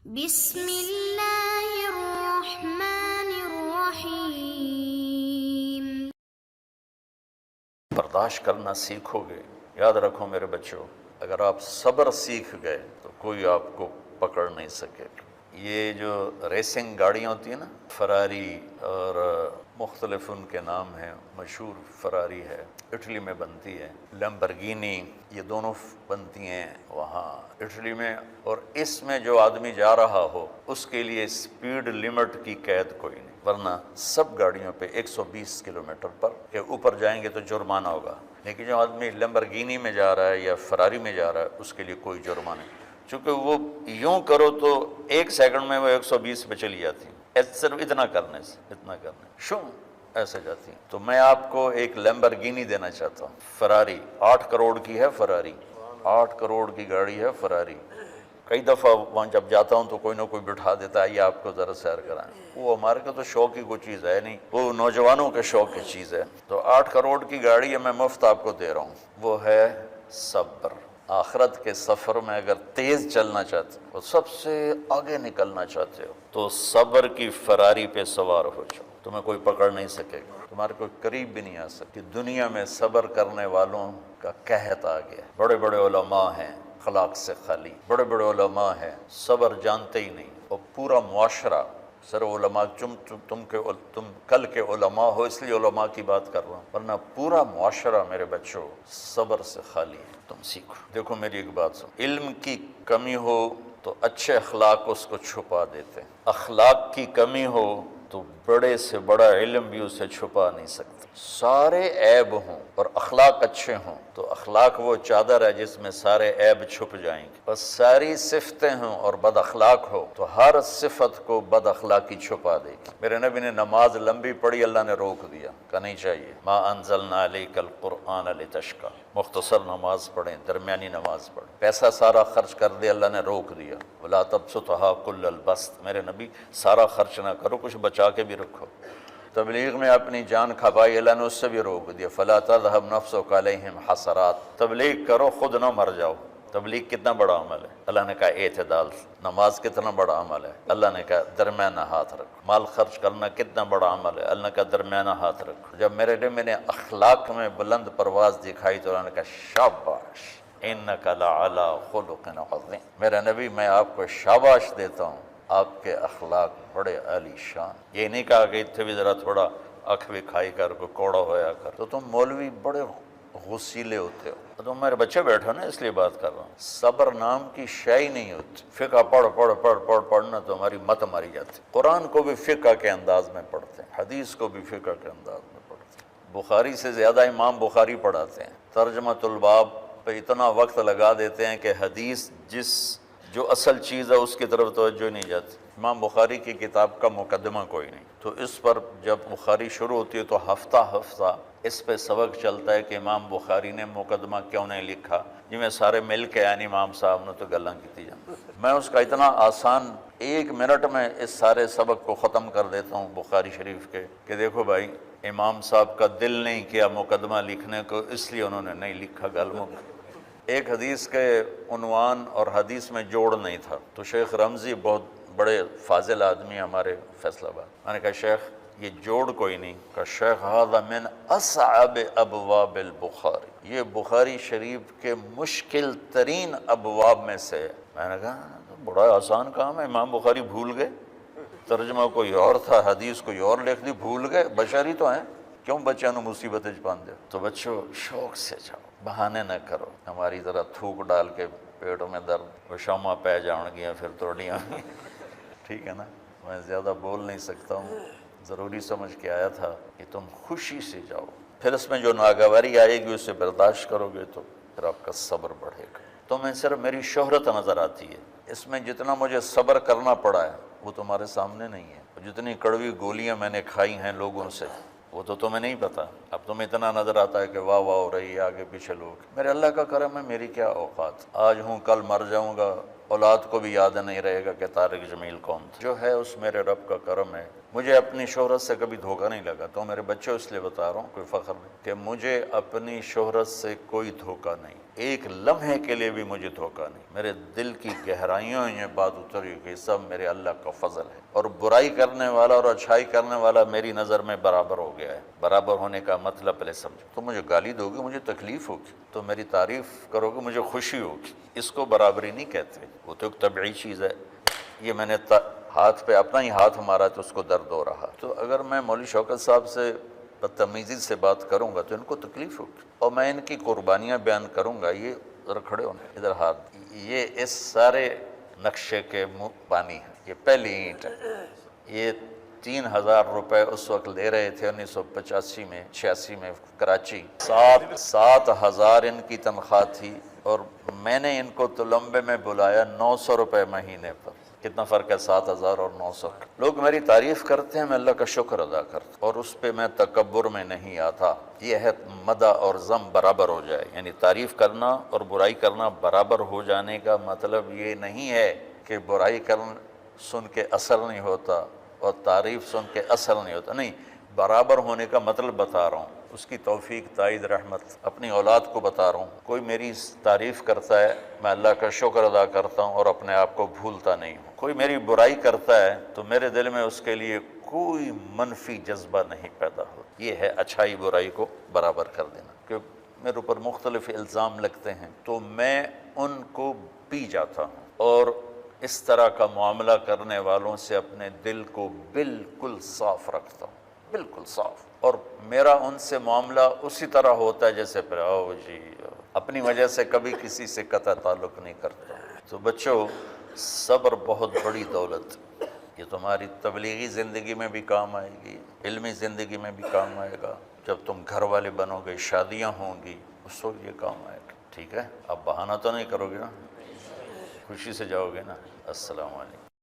بسم اللہ الرحمن الرحیم۔ برداشت کرنا سیکھو گے، یاد رکھو میرے بچوں، اگر آپ صبر سیکھ گئے تو کوئی آپ کو پکڑ نہیں سکے گا۔ یہ جو ریسنگ گاڑیاں ہوتی ہیں نا، فراری اور مختلف ان کے نام ہیں، مشہور فراری ہے، اٹلی میں بنتی ہے، لیمبرگینی، یہ دونوں بنتی ہیں وہاں اٹلی میں۔ اور اس میں جو آدمی جا رہا ہو اس کے لیے سپیڈ لمٹ کی قید کوئی نہیں، ورنہ سب گاڑیوں پہ 120 کلومیٹر پر کے اوپر جائیں گے تو جرمانہ ہوگا، لیکن جو آدمی لیمبرگینی میں جا رہا ہے یا فراری میں جا رہا ہے اس کے لیے کوئی جرمانہ نہیں، چونکہ وہ یوں کرو تو 1 سیکنڈ میں وہ 120 پہ چلی جاتی ہیں، صرف اتنا کرنے سے شو ایسے جاتی ہیں۔ تو میں آپ کو ایک لیمبرگینی دینا چاہتا ہوں، فراری 8 کروڑ کی ہے، فراری 8 کروڑ کی گاڑی ہے فراری۔ کئی دفعہ وہاں جب جاتا ہوں تو کوئی نہ کوئی بٹھا دیتا ہے، یہ آپ کو ذرا سیر کرائیں، وہ ہمارے کو تو شوق کی کوئی چیز ہے نہیں، وہ نوجوانوں کے شوق کی چیز ہے۔ تو 8 کروڑ کی گاڑی ہے، میں مفت آپ کو دے رہا ہوں، وہ ہے صبر۔ آخرت کے سفر میں اگر تیز چلنا چاہتے ہو، سب سے آگے نکلنا چاہتے ہو، تو صبر کی فراری پہ سوار ہو جاؤ، تمہیں کوئی پکڑ نہیں سکے گا، تمہارے کوئی قریب بھی نہیں آ سکتی۔ دنیا میں صبر کرنے والوں کا قحط آ گیا، بڑے بڑے علماء ہیں اخلاق سے خالی، بڑے بڑے علماء ہیں صبر جانتے ہی نہیں، اور پورا معاشرہ سر علماء، تم کل کے علماء ہو اس لیے علماء کی بات کر رہا ہوں، ورنہ پورا معاشرہ میرے بچوں صبر سے خالی ہے۔ تم سیکھو، دیکھو میری ایک بات سن، علم کی کمی ہو تو اچھے اخلاق اس کو چھپا دیتے ہیں، اخلاق کی کمی ہو تو بڑے سے بڑا علم بھی اسے چھپا نہیں سکتا۔ سارے عیب ہوں اور اخلاق اچھے ہوں تو اخلاق وہ چادر ہے جس میں سارے عیب چھپ جائیں گے، بس ساری صفتیں ہوں اور بد اخلاق ہو تو ہر صفت کو بد اخلاقی چھپا دے گی۔ میرے نبی نے نماز لمبی پڑھی، اللہ نے روک دیا، کہا نہیں چاہیے، ما انزلنا علیک القرآن لتشقی، مختصر نماز پڑھیں، درمیانی نماز پڑھیں۔ پیسہ سارا خرچ کر دے، اللہ نے روک دیا، ولا تبسطھا کل البسط، میرے نبی سارا خرچ نہ کرو، کچھ بچا کے بھی رکھو۔ تبلیغ میں اپنی جان کھپائی، اللہ نے اس سے بھی روک دیا، فلا تذهب نفسک علیہم حسرات، تبلیغ کرو خود نہ مر جاؤ۔ تبلیغ کتنا بڑا عمل ہے، اللہ نے کہا اعتدال، نماز کتنا بڑا عمل ہے، اللہ نے کہا درمیانہ ہاتھ رکھو، مال خرچ کرنا کتنا بڑا عمل ہے، اللہ نے کہا درمیانہ ہاتھ رکھو۔ جب میرے لیے میں نے اخلاق میں بلند پرواز دکھائی تو اللہ نے کہا شاباش انک لعلی خلق عظیم، میرا نبی میں آپ کو شاباش دیتا ہوں، آپ کے اخلاق بڑے عالی شان۔ یہ نہیں کہا کہ اتنے بھی ذرا تھوڑا اکھ بھی کھائی کر کوئی کوڑا ہویا کر، تو تم مولوی بڑے غسیلے ہوتے ہو، تم میرے بچے بیٹھو نا اس لیے بات کر رہا ہوں۔ صبر نام کی شے ہی نہیں ہوتی، فقہ پڑھنا تو ہماری مت ماری جاتی، قرآن کو بھی فقہ کے انداز میں پڑھتے ہیں، حدیث کو بھی فقہ کے انداز میں پڑھتے ہیں، بخاری سے زیادہ امام بخاری پڑھاتے ہیں، ترجمۃ الباب پہ اتنا وقت لگا دیتے ہیں کہ حدیث جو اصل چیز ہے اس کی طرف توجہ نہیں جاتی۔ امام بخاری کی کتاب کا مقدمہ کوئی نہیں، تو اس پر جب بخاری شروع ہوتی ہے تو ہفتہ اس پہ سبق چلتا ہے کہ امام بخاری نے مقدمہ کیوں نہیں لکھا، جی میں سارے مل کے یعنی امام صاحب نے تو گلاں کی جان، میں اس کا اتنا آسان 1 منٹ میں اس سارے سبق کو ختم کر دیتا ہوں بخاری شریف کے، کہ دیکھو بھائی امام صاحب کا دل نہیں کیا مقدمہ لکھنے کو، اس لیے انہوں نے نہیں لکھا، گل ایک حدیث کے عنوان اور حدیث میں جوڑ نہیں تھا، تو شیخ رمزی بہت بڑے فاضل آدمی ہمارے فیصل آباد، میں نے کہا شیخ یہ جوڑ کوئی نہیں، کہا شیخ ھذا من اصعب ابواب البخاری، یہ بخاری شریف کے مشکل ترین ابواب میں سے ہے۔ میں نے کہا بڑا آسان کام ہے، امام بخاری بھول گئے، ترجمہ کوئی اور تھا، حدیث کوئی اور لکھ دی، بھول گئے، بشری تو ہیں، کیوں بچوں نے مصیبت پان دے۔ تو بچوں شوق سے جاؤ، بہانے نہ کرو، ہماری ذرا تھوک ڈال کے پیٹوں میں درد وشامہ پہ جاؤں گیا پھر توڑیاں ٹھیک ہے نا، میں زیادہ بول نہیں سکتا ہوں، ضروری سمجھ کے آیا تھا کہ تم خوشی سے جاؤ، پھر اس میں جو ناگواری آئے گی اسے برداشت کرو گے تو پھر آپ کا صبر بڑھے گا۔ تو میں صرف میری شہرت نظر آتی ہے، اس میں جتنا مجھے صبر کرنا پڑا ہے وہ تمہارے سامنے نہیں ہے، جتنی کڑوی گولیاں میں نے کھائی ہیں لوگوں سے وہ تو تمہیں نہیں پتا، اب تمہیں اتنا نظر آتا ہے کہ واہ واہ ہو رہی ہے آگے پیچھے لوگ، میرے اللہ کا کرم ہے، میری کیا اوقات، آج ہوں کل مر جاؤں گا، اولاد کو بھی یاد نہیں رہے گا کہ طارق جمیل کون تھا، جو ہے اس میرے رب کا کرم ہے۔ مجھے اپنی شہرت سے کبھی دھوکہ نہیں لگا، تو میرے بچوں اس لیے بتا رہا ہوں، کوئی فخر نہیں، کہ مجھے اپنی شہرت سے کوئی دھوکہ نہیں، ایک لمحے کے لیے بھی مجھے دھوکہ نہیں. میرے دل کی گہرائیوں میں یہ بات اتری کہ سب میرے اللہ کا فضل ہے، اور برائی کرنے والا اور اچھائی کرنے والا میری نظر میں برابر ہو گیا ہے. برابر ہونے کا مطلب پہلے سمجھو. تو مجھے گالی دو گے مجھے تکلیف ہوگی، تو میری تعریف کرو گے مجھے خوشی ہوگی. اس کو برابری نہیں کہتے، وہ تو ایک طبعی چیز ہے. یہ میں نے ہاتھ پہ اپنا ہی ہاتھ مارا تو اس کو درد ہو رہا. تو اگر میں مولوی شوکت صاحب سے بدتمیزی سے بات کروں گا تو ان کو تکلیف ہوگی، اور میں ان کی قربانیاں بیان کروں گا. یہ ذرا کھڑے ہونے ادھر ہاتھ، یہ اس سارے نقشے کے پانی ہے. یہ پہلی اینٹ ہے. یہ 3,000 روپے اس وقت لے رہے تھے 1985 میں 86 میں کراچی. 7,000 ان کی تنخواہ تھی، اور میں نے ان کو تلمبے میں بلایا 900 روپے مہینے پر. کتنا فرق ہے 7,000 اور 900. لوگ میری تعریف کرتے ہیں، میں اللہ کا شکر ادا کرتا ہوں، اور اس پہ میں تکبر میں نہیں آتا. یہ ہے مدح اور ذم برابر ہو جائے، یعنی تعریف کرنا اور برائی کرنا برابر ہو جانے کا مطلب یہ نہیں ہے کہ برائی کرنا سن کے اثر نہیں ہوتا اور تعریف سن کے اثر نہیں ہوتا. نہیں، برابر ہونے کا مطلب بتا رہا ہوں. اس کی توفیق تائید رحمت اپنی اولاد کو بتا رہا ہوں. کوئی میری تعریف کرتا ہے، میں اللہ کا شکر ادا کرتا ہوں اور اپنے آپ کو بھولتا نہیں ہوں. کوئی میری برائی کرتا ہے تو میرے دل میں اس کے لیے کوئی منفی جذبہ نہیں پیدا ہو. یہ ہے اچھائی برائی کو برابر کر دینا. کہ میرے اوپر مختلف الزام لگتے ہیں تو میں ان کو پی جاتا ہوں، اور اس طرح کا معاملہ کرنے والوں سے اپنے دل کو بالکل صاف رکھتا ہوں، بالکل صاف. اور میرا ان سے معاملہ اسی طرح ہوتا ہے جیسے پھر آؤ جی، اپنی وجہ سے کبھی کسی سے قطع تعلق نہیں کرتا. تو بچوں، صبر بہت بڑی دولت. یہ تمہاری تبلیغی زندگی میں بھی کام آئے گی، علمی زندگی میں بھی کام آئے گا. جب تم گھر والے بنو گے، شادیاں ہوں گی، اس وقت یہ کام آئے گا. ٹھیک ہے؟ اب بہانہ تو نہیں کرو گے نا، خوشی سے جاؤ گے نا. السلام علیکم.